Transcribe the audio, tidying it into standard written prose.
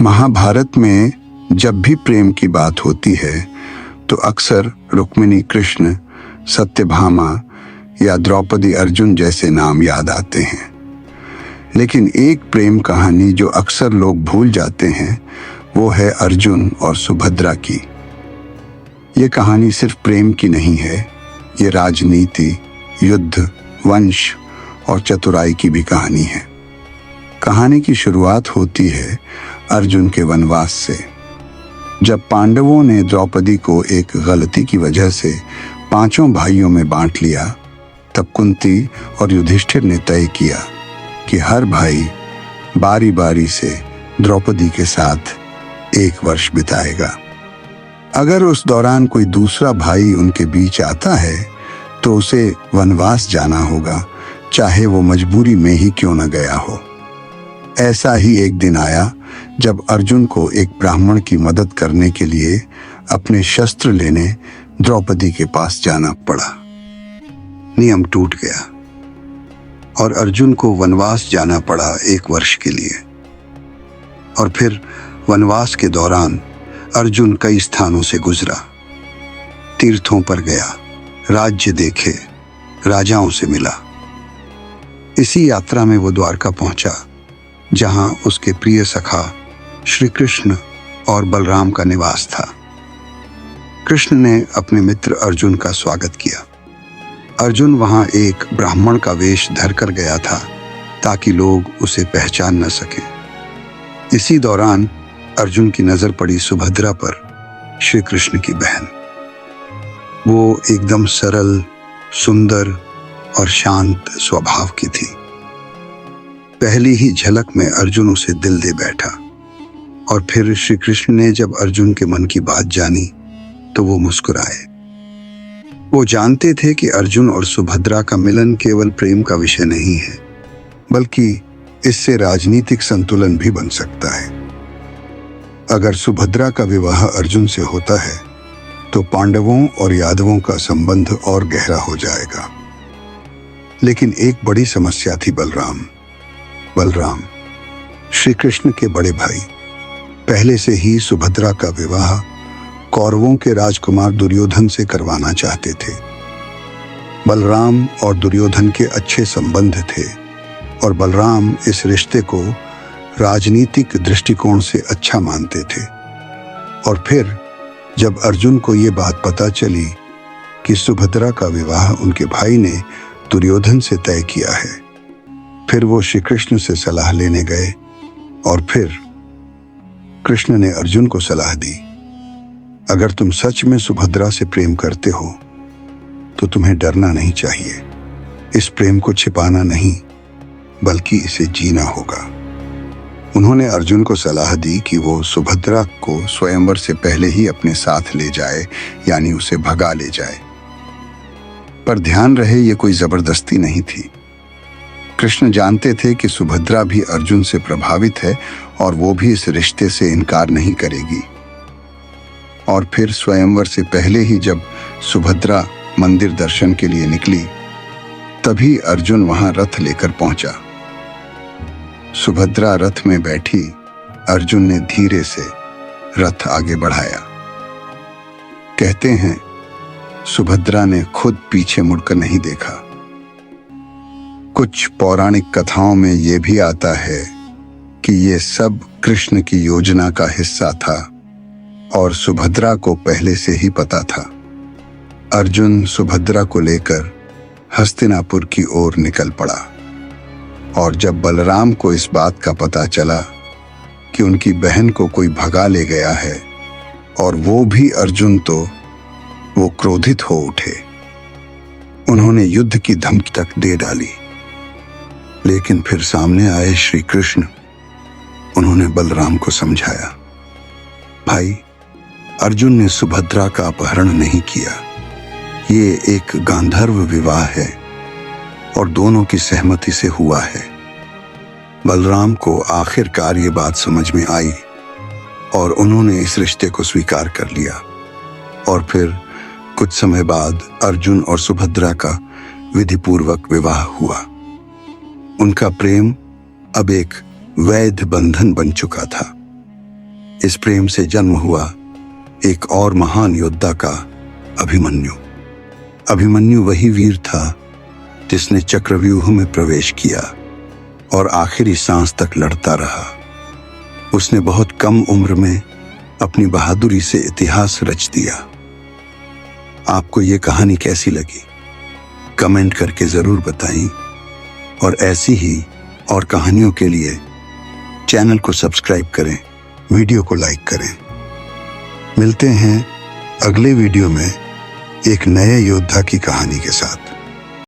महाभारत में जब भी प्रेम की बात होती है तो अक्सर रुक्मिणी कृष्ण, सत्यभामा या द्रौपदी अर्जुन जैसे नाम याद आते हैं। लेकिन एक प्रेम कहानी जो अक्सर लोग भूल जाते हैं वो है अर्जुन और सुभद्रा की। ये कहानी सिर्फ प्रेम की नहीं है, ये राजनीति, युद्ध, वंश और चतुराई की भी कहानी है। कहानी की शुरुआत होती है अर्जुन के वनवास से। जब पांडवों ने द्रौपदी को एक गलती की वजह से पांचों भाइयों में बांट लिया, तब कुंती और युधिष्ठिर ने तय किया कि हर भाई बारी बारी से द्रौपदी के साथ 1 वर्ष बिताएगा। अगर उस दौरान कोई दूसरा भाई उनके बीच आता है तो उसे वनवास जाना होगा, चाहे वो मजबूरी में ही क्यों न गया हो। ऐसा ही एक दिन आया जब अर्जुन को एक ब्राह्मण की मदद करने के लिए अपने शस्त्र लेने द्रौपदी के पास जाना पड़ा। नियम टूट गया और अर्जुन को वनवास जाना पड़ा 1 वर्ष के लिए। और फिर वनवास के दौरान अर्जुन कई स्थानों से गुजरा, तीर्थों पर गया, राज्य देखे, राजाओं से मिला। इसी यात्रा में वो द्वारका पहुंचा, जहां उसके प्रिय सखा श्री कृष्ण और बलराम का निवास था। कृष्ण ने अपने मित्र अर्जुन का स्वागत किया। अर्जुन वहां एक ब्राह्मण का वेश धरकर गया था ताकि लोग उसे पहचान न सकें। इसी दौरान अर्जुन की नजर पड़ी सुभद्रा पर, श्री कृष्ण की बहन। वो एकदम सरल, सुंदर और शांत स्वभाव की थी। पहली ही झलक में अर्जुन उसे दिल दे बैठा। और फिर श्री कृष्ण ने जब अर्जुन के मन की बात जानी तो वो मुस्कुराए। वो जानते थे कि अर्जुन और सुभद्रा का मिलन केवल प्रेम का विषय नहीं है, बल्कि इससे राजनीतिक संतुलन भी बन सकता है। अगर सुभद्रा का विवाह अर्जुन से होता है तो पांडवों और यादवों का संबंध और गहरा हो जाएगा। लेकिन एक बड़ी समस्या थी बलराम, श्री कृष्ण के बड़े भाई। पहले से ही सुभद्रा का विवाह कौरवों के राजकुमार दुर्योधन से करवाना चाहते थे। बलराम और दुर्योधन के अच्छे संबंध थे और बलराम इस रिश्ते को राजनीतिक दृष्टिकोण से अच्छा मानते थे। और फिर जब अर्जुन को ये बात पता चली कि सुभद्रा का विवाह उनके भाई ने दुर्योधन से तय किया है, फिर वो श्री कृष्ण से सलाह लेने गए। और फिर कृष्ण ने अर्जुन को सलाह दी, अगर तुम सच में सुभद्रा से प्रेम करते हो तो तुम्हें डरना नहीं चाहिए। इस प्रेम को छिपाना नहीं, बल्कि इसे जीना होगा। उन्होंने अर्जुन को सलाह दी कि वो सुभद्रा को स्वयंवर से पहले ही अपने साथ ले जाए, यानी उसे भगा ले जाए। पर ध्यान रहे, ये कोई जबरदस्ती नहीं थी। कृष्ण जानते थे कि सुभद्रा भी अर्जुन से प्रभावित है और वो भी इस रिश्ते से इनकार नहीं करेगी। और फिर स्वयंवर से पहले ही जब सुभद्रा मंदिर दर्शन के लिए निकली, तभी अर्जुन वहां रथ लेकर पहुंचा। सुभद्रा रथ में बैठी, अर्जुन ने धीरे से रथ आगे बढ़ाया। कहते हैं सुभद्रा ने खुद पीछे मुड़कर नहीं देखा। कुछ पौराणिक कथाओं में यह भी आता है कि ये सब कृष्ण की योजना का हिस्सा था और सुभद्रा को पहले से ही पता था। अर्जुन सुभद्रा को लेकर हस्तिनापुर की ओर निकल पड़ा। और जब बलराम को इस बात का पता चला कि उनकी बहन को कोई भगा ले गया है और वो भी अर्जुन, तो वो क्रोधित हो उठे। उन्होंने युद्ध की धमकी तक दे डाली। लेकिन फिर सामने आए श्री कृष्ण। उन्होंने बलराम को समझाया, भाई, अर्जुन ने सुभद्रा का अपहरण नहीं किया। ये एक गांधर्व विवाह है और दोनों की सहमति से हुआ है। बलराम को आखिरकार ये बात समझ में आई और उन्होंने इस रिश्ते को स्वीकार कर लिया। और फिर कुछ समय बाद अर्जुन और सुभद्रा का विधिपूर्वक विवाह हुआ। उनका प्रेम अब एक वैध बंधन बन चुका था। इस प्रेम से जन्म हुआ एक और महान योद्धा का अभिमन्यु। अभिमन्यु वही वीर था जिसने चक्रव्यूह में प्रवेश किया और आखिरी सांस तक लड़ता रहा। उसने बहुत कम उम्र में अपनी बहादुरी से इतिहास रच दिया। आपको ये कहानी कैसी लगी? कमेंट करके जरूर बताएं और ऐसी ही और कहानियों के लिए चैनल को सब्सक्राइब करें, वीडियो को लाइक करें। मिलते हैं अगले वीडियो में एक नए योद्धा की कहानी के साथ।